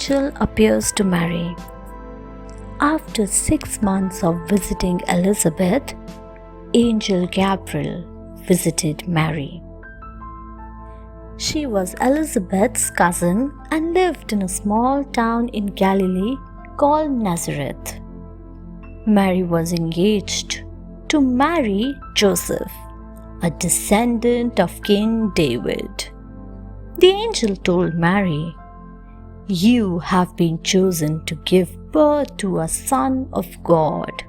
angel appears to Mary. After 6 months of visiting Elizabeth, Angel Gabriel visited Mary. She was Elizabeth's cousin and lived in a small town in Galilee called Nazareth. Mary was engaged to marry Joseph, a descendant of King David. The angel told Mary, "You have been chosen to give birth to a Son of God.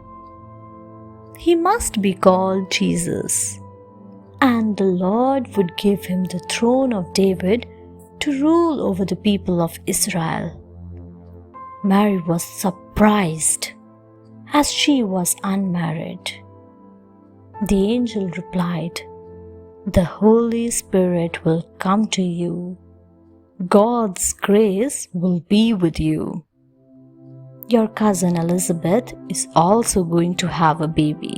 He must be called Jesus, and the Lord would give him the throne of David to rule over the people of Israel." Mary was surprised, as she was unmarried. The angel replied, "The Holy Spirit will come to you. God's grace will be with you. Your cousin Elizabeth is also going to have a baby,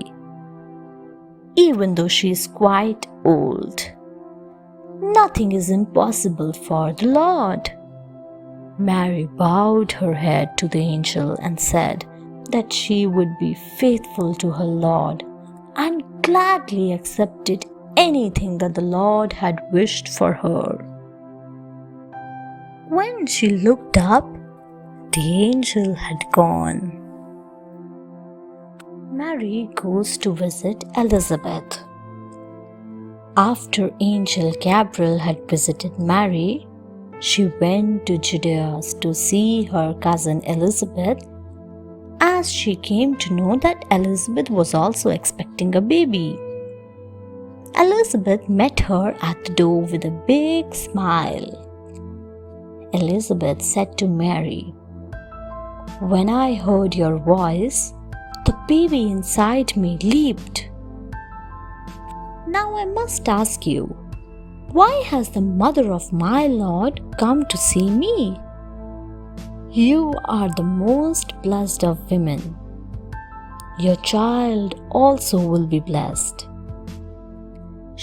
even though she is quite old. Nothing is impossible for the Lord." Mary bowed her head to the angel and said that she would be faithful to her Lord and gladly accepted anything that the Lord had wished for her. When she looked up, the angel had gone. Mary goes to visit Elizabeth. After Angel Gabriel had visited Mary, she went to Judea to see her cousin Elizabeth, as she came to know that Elizabeth was also expecting a baby. Elizabeth met her at the door with a big smile. Elizabeth said to Mary, "When I heard your voice, the baby inside me leaped. Now I must ask you, why has the mother of my Lord come to see me? You are the most blessed of women. Your child also will be blessed."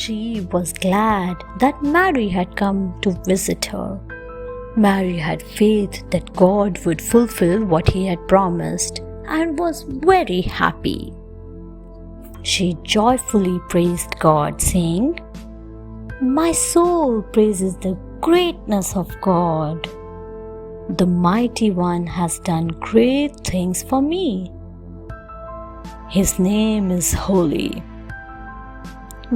She was glad that Mary had come to visit her. Mary had faith that God would fulfill what He had promised and was very happy. She joyfully praised God, saying, "My soul praises the greatness of God. The Mighty One has done great things for me. His name is holy."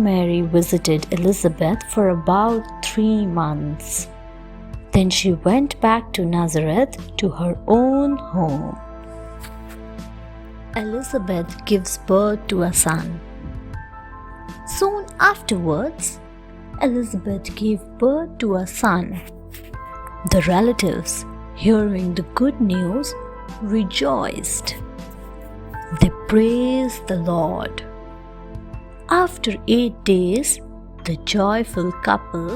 Mary visited Elizabeth for about 3 months. Then she went back to Nazareth to her own home. Elizabeth gives birth to a son. Soon afterwards, Elizabeth gave birth to a son. The relatives, hearing the good news, rejoiced. They praised the Lord. After 8 days, the joyful couple,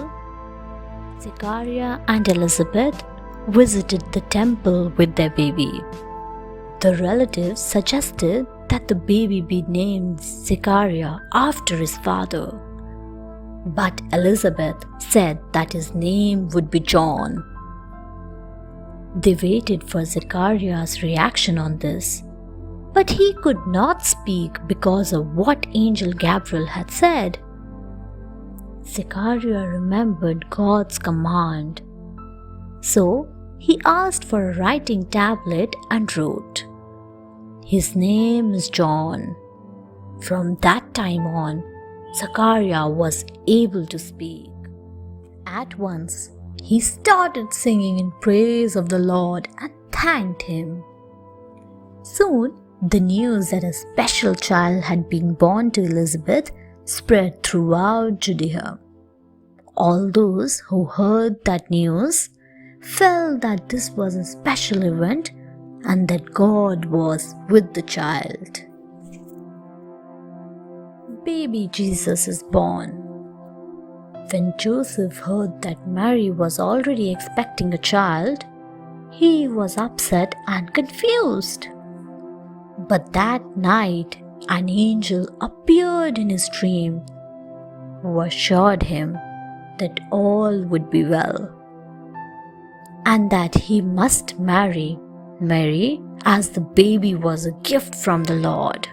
Zechariah and Elizabeth, visited the temple with their baby. The relatives suggested that the baby be named Zechariah after his father, but Elizabeth said that his name would be John. They waited for Zechariah's reaction on this, but he could not speak because of what Angel Gabriel had said. Zechariah remembered God's command, so he asked for a writing tablet and wrote, "His name is John." From that time on, Zechariah was able to speak. At once, he started singing in praise of the Lord and thanked Him. Soon, the news that a special child had been born to Elizabeth spread throughout Judea. All those who heard that news felt that this was a special event and that God was with the child. Baby Jesus is born. When Joseph heard that Mary was already expecting a child, he was upset and confused. But that night, an angel appeared in his dream, who assured him that all would be well. and that he must marry Mary as the baby was a gift from the Lord.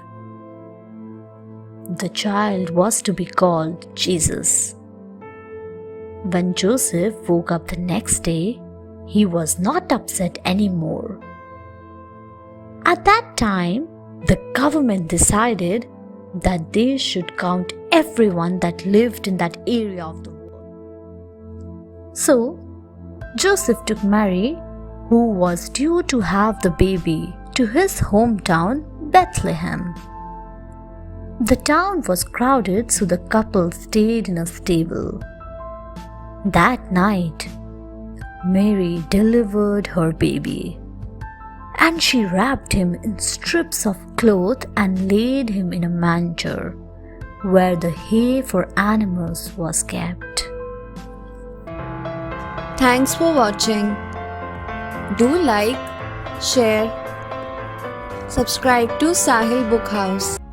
The child was to be called Jesus. When Joseph woke up the next day, he was not upset anymore. At that time, the government decided that they should count everyone that lived in that area of the world. So, Joseph took Mary, who was due to have the baby, to his hometown, Bethlehem. The town was crowded, so the couple stayed in a stable. That night, Mary delivered her baby, and she wrapped him in strips of cloth and laid him in a manger, where the hay for animals was kept. Thanks for watching. Do like, share, subscribe to Sahil Book House.